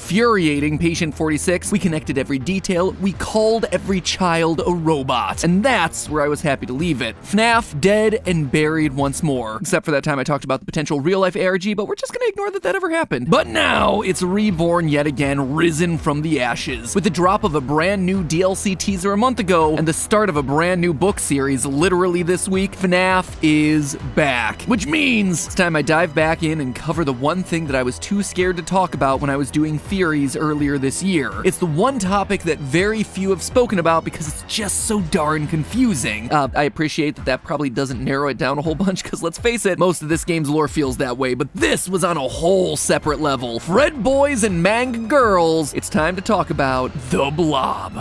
infuriating Patient 46. We connected every detail. We called every child a robot. And that's where I was happy to leave it. FNAF dead and buried once more. Except for that time I talked about the potential real-life ARG, but we're just gonna ignore that ever happened. But now, it's reborn yet again, risen from the ashes. With the drop of a brand new DLC teaser a month ago, and the start of a brand new book series literally this week, FNAF is back. Which means it's time I dive back in and cover the one thing that I was too scared to talk about when I was doing theories earlier this year. It's the one topic that very few have spoken about because it's just so darn confusing. I appreciate that probably doesn't narrow it down a whole bunch, because let's face it, most of this game's lore feels that way, but this was on a whole separate level. Fred boys and manga girls, it's time to talk about the Blob.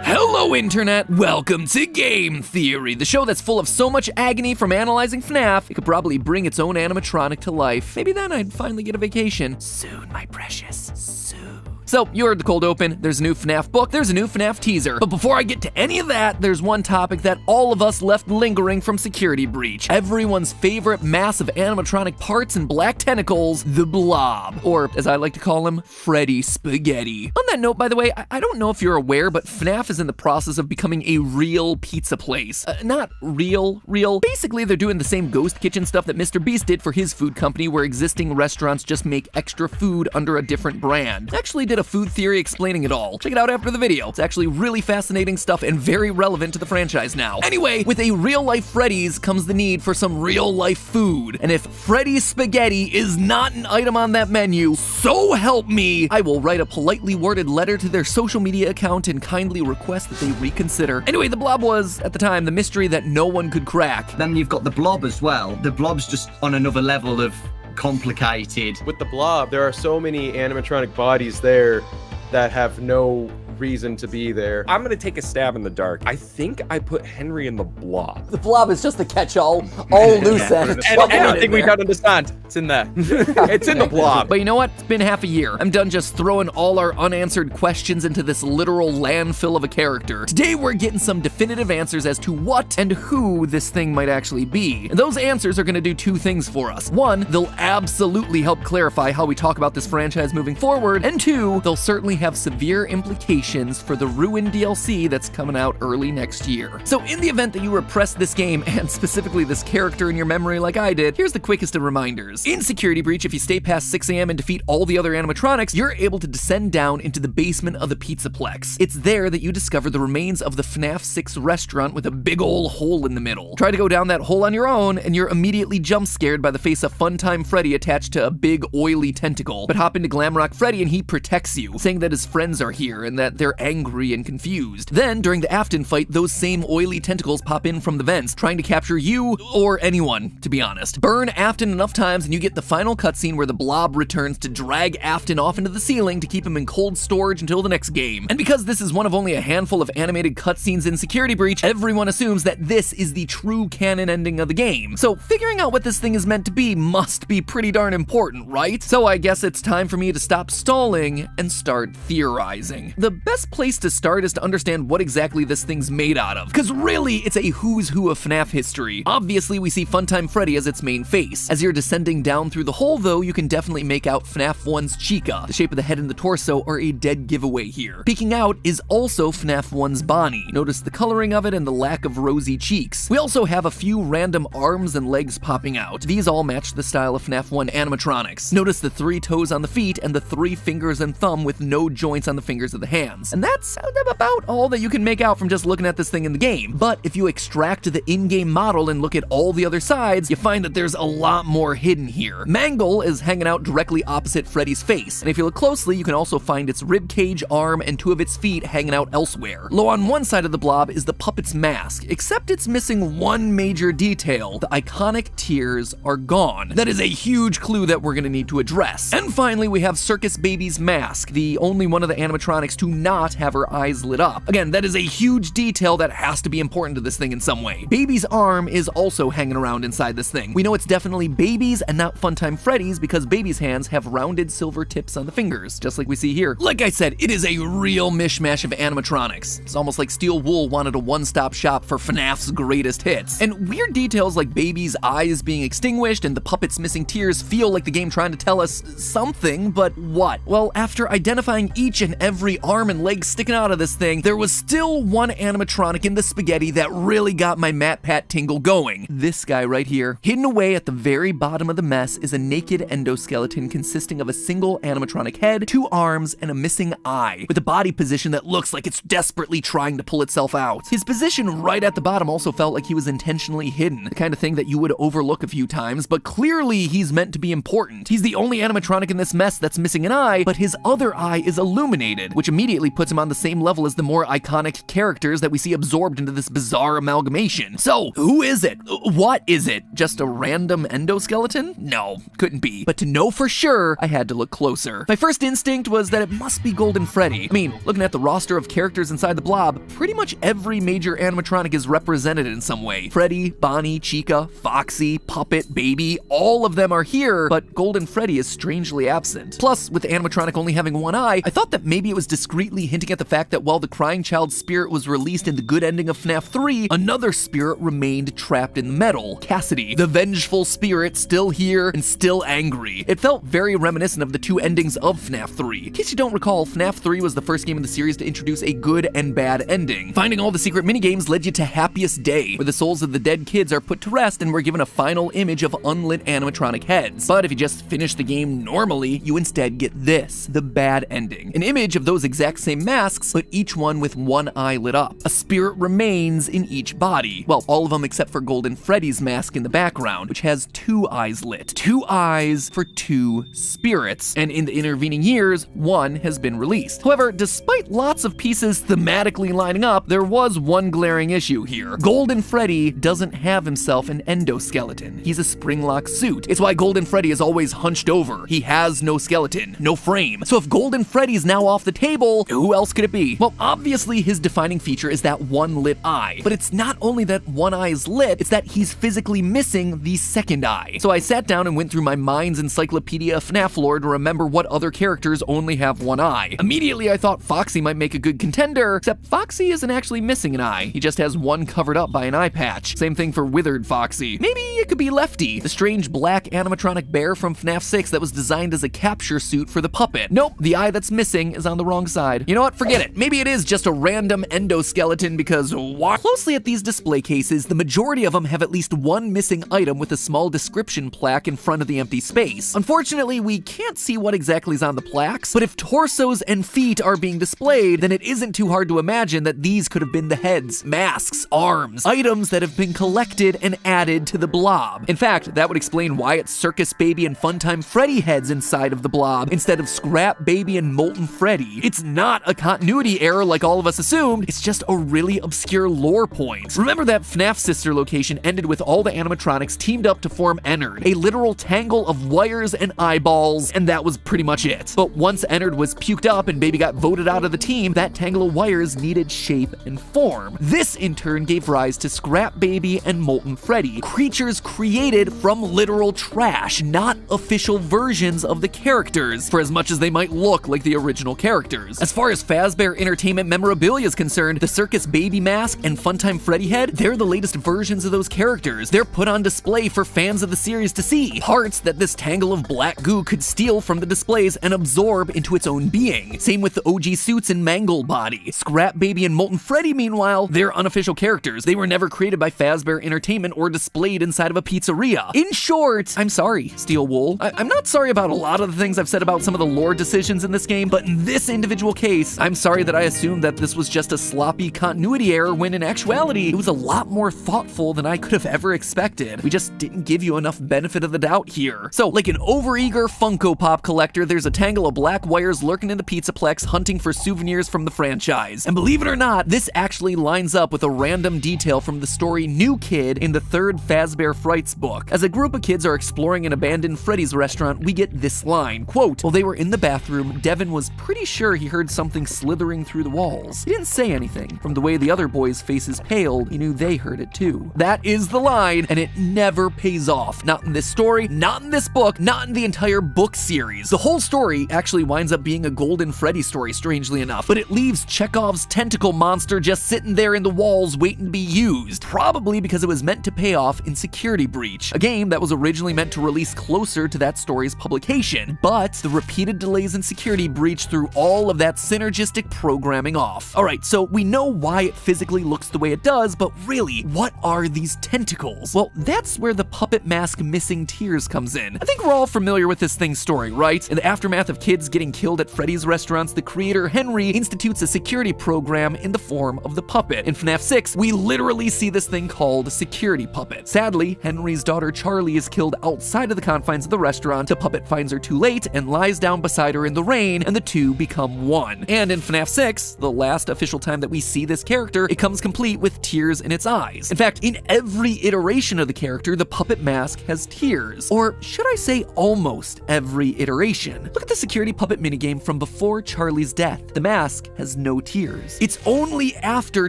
Hello, Internet! Welcome to Game Theory, the show that's full of so much agony from analyzing FNAF, it could probably bring its own animatronic to life. Maybe then I'd finally get a vacation. Soon, my precious, soon. So, you heard the cold open, there's a new FNAF book, there's a new FNAF teaser. But before I get to any of that, there's one topic that all of us left lingering from Security Breach. Everyone's favorite mass of animatronic parts and black tentacles, the Blob. Or, as I like to call him, Freddy Spaghetti. On that note, by the way, I don't know if you're aware, but FNAF is in the process of becoming a real pizza place. Not real. Basically, they're doing the same ghost kitchen stuff that Mr. Beast did for his food company, where existing restaurants just make extra food under a different brand. Actually did a food theory explaining it all. Check it out after the video. It's actually really fascinating stuff and very relevant to the franchise now. Anyway, with a real-life Freddy's comes the need for some real-life food. And if Freddy's Spaghetti is not an item on that menu, so help me, I will write a politely worded letter to their social media account and kindly request that they reconsider. Anyway, the Blob was, at the time, the mystery that no one could crack. Then you've got the Blob as well. The Blob's just on another level of complicated. With the Blob, there are so many animatronic bodies there that have no reason to be there. I'm gonna take a stab in the dark. I think I put Henry in the Blob. The Blob is just a catch-all, all loose ends. And anything we don't understand, it's in there. It's in the Blob. But you know what? It's been half a year. I'm done just throwing all our unanswered questions into this literal landfill of a character. Today we're getting some definitive answers as to what and who this thing might actually be. And those answers are gonna do two things for us. One, they'll absolutely help clarify how we talk about this franchise moving forward. And two, they'll certainly have severe implications for the Ruin DLC that's coming out early next year. So in the event that you repress this game, and specifically this character in your memory like I did, here's the quickest of reminders. In Security Breach, if you stay past 6 a.m. and defeat all the other animatronics, you're able to descend down into the basement of the Pizzaplex. It's there that you discover the remains of the FNAF 6 restaurant with a big ol' hole in the middle. Try to go down that hole on your own, and you're immediately jump scared by the face of Funtime Freddy attached to a big oily tentacle. But hop into Glamrock Freddy and he protects you, saying that his friends are here and that they're angry and confused. Then, during the Afton fight, those same oily tentacles pop in from the vents, trying to capture you, or anyone, to be honest. Burn Afton enough times and you get the final cutscene where the Blob returns to drag Afton off into the ceiling to keep him in cold storage until the next game. And because this is one of only a handful of animated cutscenes in Security Breach, everyone assumes that this is the true canon ending of the game. So figuring out what this thing is meant to be must be pretty darn important, right? So I guess it's time for me to stop stalling and start theorizing. The best place to start is to understand what exactly this thing's made out of, because really, it's a who's who of FNAF history. Obviously, we see Funtime Freddy as its main face. As you're descending down through the hole, though, you can definitely make out FNAF 1's Chica. The shape of the head and the torso are a dead giveaway here. Peeking out is also FNAF 1's Bonnie. Notice the coloring of it and the lack of rosy cheeks. We also have a few random arms and legs popping out. These all match the style of FNAF 1 animatronics. Notice the 3 toes on the feet and the 3 fingers and thumb with no joints on the fingers of the hands. And that's about all that you can make out from just looking at this thing in the game. But if you extract the in-game model and look at all the other sides, you find that there's a lot more hidden here. Mangle is hanging out directly opposite Freddy's face, and if you look closely, you can also find its ribcage, arm, and 2 of its feet hanging out elsewhere. Low on one side of the Blob is the puppet's mask, except it's missing one major detail. The iconic tears are gone. That is a huge clue that we're gonna need to address. And finally, we have Circus Baby's mask, the only one of the animatronics to not have her eyes lit up. Again, that is a huge detail that has to be important to this thing in some way. Baby's arm is also hanging around inside this thing. We know it's definitely Baby's and not Funtime Freddy's because Baby's hands have rounded silver tips on the fingers, just like we see here. Like I said, it is a real mishmash of animatronics. It's almost like Steel Wool wanted a one-stop shop for FNAF's greatest hits. And weird details like Baby's eyes being extinguished and the puppet's missing tears feel like the game trying to tell us something, but what? Well, after identifying each and every arm and leg sticking out of this thing, there was still one animatronic in the spaghetti that really got my MatPat tingle going. This guy right here. Hidden away at the very bottom of the mess is a naked endoskeleton consisting of a single animatronic head, 2 arms, and a missing eye, with a body position that looks like it's desperately trying to pull itself out. His position right at the bottom also felt like he was intentionally hidden, the kind of thing that you would overlook a few times, but clearly he's meant to be important. He's the only animatronic in this mess that's missing an eye, but his other eye is illuminated, which immediately puts him on the same level as the more iconic characters that we see absorbed into this bizarre amalgamation. So, who is it? What is it? Just a random endoskeleton? No, couldn't be. But to know for sure, I had to look closer. My first instinct was that it must be Golden Freddy. I mean, looking at the roster of characters inside the Blob, pretty much every major animatronic is represented in some way. Freddy, Bonnie, Chica, Foxy, Puppet, Baby, all of them are here, but Golden Freddy is strangely absent. Plus, with the animatronic only having one eye, I thought that maybe it was discreetly hinting at the fact that while the crying child's spirit was released in the good ending of FNAF 3, another spirit remained trapped in the metal, Cassidy, the vengeful spirit still here and still angry. It felt very reminiscent of the 2 endings of FNAF 3. In case you don't recall, FNAF 3 was the first game in the series to introduce a good and bad ending. Finding all the secret minigames led you to Happiest Day, where the souls of the dead kids are put to rest and we're given a final image of unlit animatronic heads. But if you just finish the game normally, you instead get this, the bad ending. An image of those exact same masks, but each one with one eye lit up. A spirit remains in each body. Well, all of them except for Golden Freddy's mask in the background, which has 2 eyes lit. 2 eyes for 2 spirits. And in the intervening years, one has been released. However, despite lots of pieces thematically lining up, there was one glaring issue here. Golden Freddy doesn't have himself an endoskeleton. He's a spring-lock suit. It's why Golden Freddy is always hunched over. He has no skeleton, no frame. So if Golden Freddy's now off the table, who else could it be? Well, obviously his defining feature is that one lit eye. But it's not only that one eye is lit, it's that he's physically missing the second eye. So I sat down and went through my mind's encyclopedia of FNAF lore to remember what other characters only have one eye. Immediately I thought Foxy might make a good contender, except Foxy isn't actually missing an eye. He just has one covered up by an eye patch. Same thing for Withered Foxy. Maybe it could be Lefty, the strange black animatronic bear from FNAF 6 that was designed as a capture suit for the puppet. Nope, the eye that's missing is on the wrong side. You know what? Forget it. Maybe it is just a random endoskeleton because what? Closely at these display cases, the majority of them have at least one missing item with a small description plaque in front of the empty space. Unfortunately, we can't see what exactly is on the plaques, but if torsos and feet are being displayed, then it isn't too hard to imagine that these could have been the heads, masks, arms, items that have been collected and added to the Blob. In fact, that would explain why it's Circus Baby and Funtime Freddy heads inside of the Blob instead of Scrap Baby and Molten Freddy. It's not a continuity error like all of us assumed, it's just a really obscure lore point. Remember that FNAF sister location ended with all the animatronics teamed up to form Ennard, a literal tangle of wires and eyeballs, and that was pretty much it. But once Ennard was puked up and Baby got voted out of the team, that tangle of wires needed shape and form. This in turn gave rise to Scrap Baby and Molten Freddy, creatures created from literal trash, not official versions of the characters, for as much as they might look like the original characters. As far as Fazbear Entertainment memorabilia is concerned, the Circus Baby mask and Funtime Freddy head, they're the latest versions of those characters. They're put on display for fans of the series to see. Parts that this tangle of black goo could steal from the displays and absorb into its own being. Same with the OG suits and Mangle Body. Scrap Baby and Molten Freddy, meanwhile, they're unofficial characters. They were never created by Fazbear Entertainment or displayed inside of a pizzeria. In short, I'm sorry, Steel Wool. I'm not sorry about a lot of the things I've said about some of the lore decisions in this game, but in this individual case, I'm sorry that I assumed that this was just a sloppy continuity error when in actuality, it was a lot more thoughtful than I could have ever expected. We just didn't give you enough benefit of the doubt here. So, like an overeager Funko Pop collector, there's a tangle of black wires lurking in the Pizzaplex hunting for souvenirs from the franchise. And believe it or not, this actually lines up with a random detail from the story New Kid in the 3rd Fazbear Frights book. As a group of kids are exploring an abandoned Freddy's restaurant, we get this line, quote, "While they were in the bathroom, Devin was pretty sure he heard something slithering through the walls. He didn't say anything. From the way the other boys' faces paled, he knew they heard it too. That is the line, and it never pays off. Not in this story, not in this book, not in the entire book series. The whole story actually winds up being a Golden Freddy story, strangely enough, but it leaves Chekhov's tentacle monster just sitting there in the walls waiting to be used, probably because it was meant to pay off in Security Breach, a game that was originally meant to release closer to that story's publication, but the repeated delays in Security Breach threw all of that synergistic programming off. Alright, so we know why it physically looks the way it does, but really, what are these tentacles? Well, that's where the puppet mask missing tears comes in. I think we're all familiar with this thing's story, right? In the aftermath of kids getting killed at Freddy's restaurants, the creator Henry institutes a security program in the form of the puppet. In FNAF 6, we literally see this thing called Security Puppet. Sadly, Henry's daughter Charlie is killed outside of the confines of the restaurant. The puppet finds her too late and lies down beside her in the rain, and the two become one. And in FNAF 6, the last official time that we see this character, it comes complete with tears in its eyes. In fact, in every iteration of the character, the puppet mask has tears. Or should I say almost every iteration? Look at the Security Puppet minigame from before Charlie's death. The mask has no tears. It's only after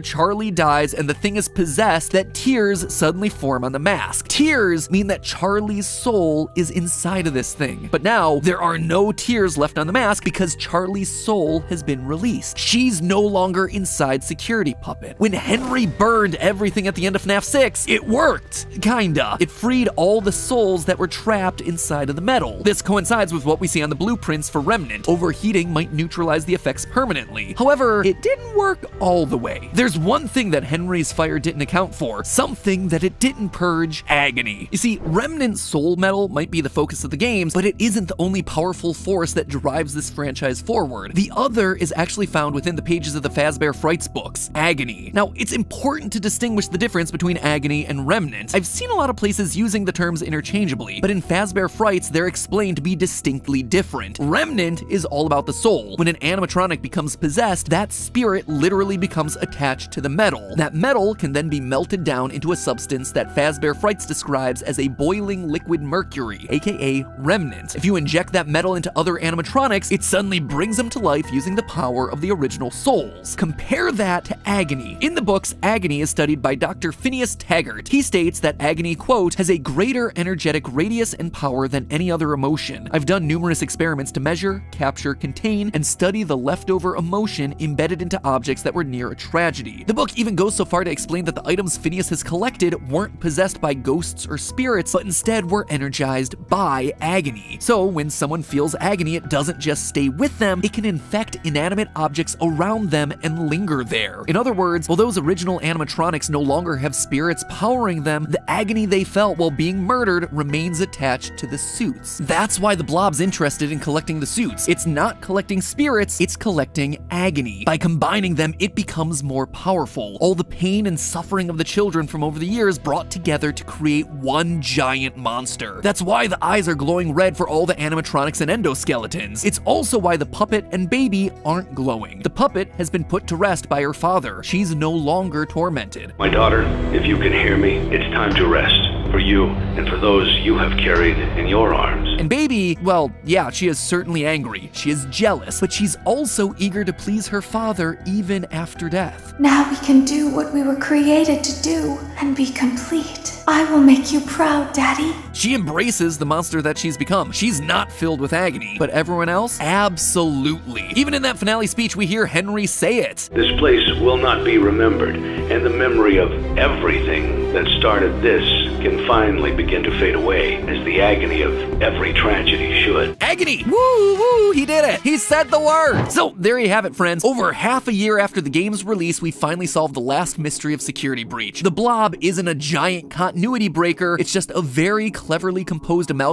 Charlie dies and the thing is possessed that tears suddenly form on the mask. Tears mean that Charlie's soul is inside of this thing. But now, there are no tears left on the mask because Charlie's soul has been released. She's no longer inside Security Puppet. When Henry burned everything at the end of FNAF 6, it worked. Kinda. It freed all the souls that were trapped inside of the metal. This coincides with what we see on the blueprints for Remnant. Overheating might neutralize the effects permanently. However, it didn't work all the way. There's one thing that Henry's fire didn't account for, something that it didn't purge: agony. You see, Remnant soul metal might be the focus of the games, but it isn't the only powerful force that drives this franchise forward. The other is actually found within the pages of the Fazbear Frights books: agony. Now, it's important to distinguish the difference between agony and Remnant. I've seen a lot of places using the terms interchangeably, but in Fazbear Frights, they're explained to be distinctly different. Remnant is all about the soul. When an animatronic becomes possessed, that spirit literally becomes attached to the metal. That metal can then be melted down into a substance that Fazbear Frights describes as a boiling liquid mercury, aka Remnant. If you inject that metal into other animatronics, it suddenly brings them to life using the power of the original souls. Compare that to agony. In the books, agony is studied by Dr. Phineas Taggart. He states that agony, quote, has a greater energetic radius and power than any other emotion. I've done numerous experiments to measure, capture, contain, and study the leftover emotion embedded into objects that were near a tragedy. The book even goes so far to explain that the items Phineas has collected weren't possessed by ghosts or spirits, but instead were energized by agony. So when someone feels agony, it doesn't just stay with them, it can infect inanimate objects around them and linger there. In other words, while those original animatronics no longer have spirits powering them, the agony they felt while being murdered remains attached to the suits. That's why the Blob's interested in collecting the suits. It's not collecting spirits, it's collecting agony. By combining them, it becomes more powerful. All the pain and suffering of the children from over the years brought together to create one giant monster. That's why the eyes are glowing red for all the animatronics and endoskeletons. It's also why the puppet and baby aren't glowing. The puppet has been put to rest by her father. She's no longer tormented. My daughter, if you can hear me, it's time to rest. For you and for those you have carried in your arms. And baby, well, yeah, she is certainly angry. She is jealous, but she's also eager to please her father even after death. Now we can do what we were created to do and be complete. I will make you proud, Daddy. She embraces the monster that she's become. She's not filled with agony, but everyone else? Absolutely. Even in that finale speech, we hear Henry say it. This place will not be remembered, and the memory of everything that started this can finally begin to fade away, as the agony of every tragedy should. Agony! Woo, woo, he did it! He said the word! So, there you have it, friends. Over half a year after the game's release, we finally solved the last mystery of Security Breach. The Blob isn't a giant continuity breaker, it's just a very cleverly composed amalgam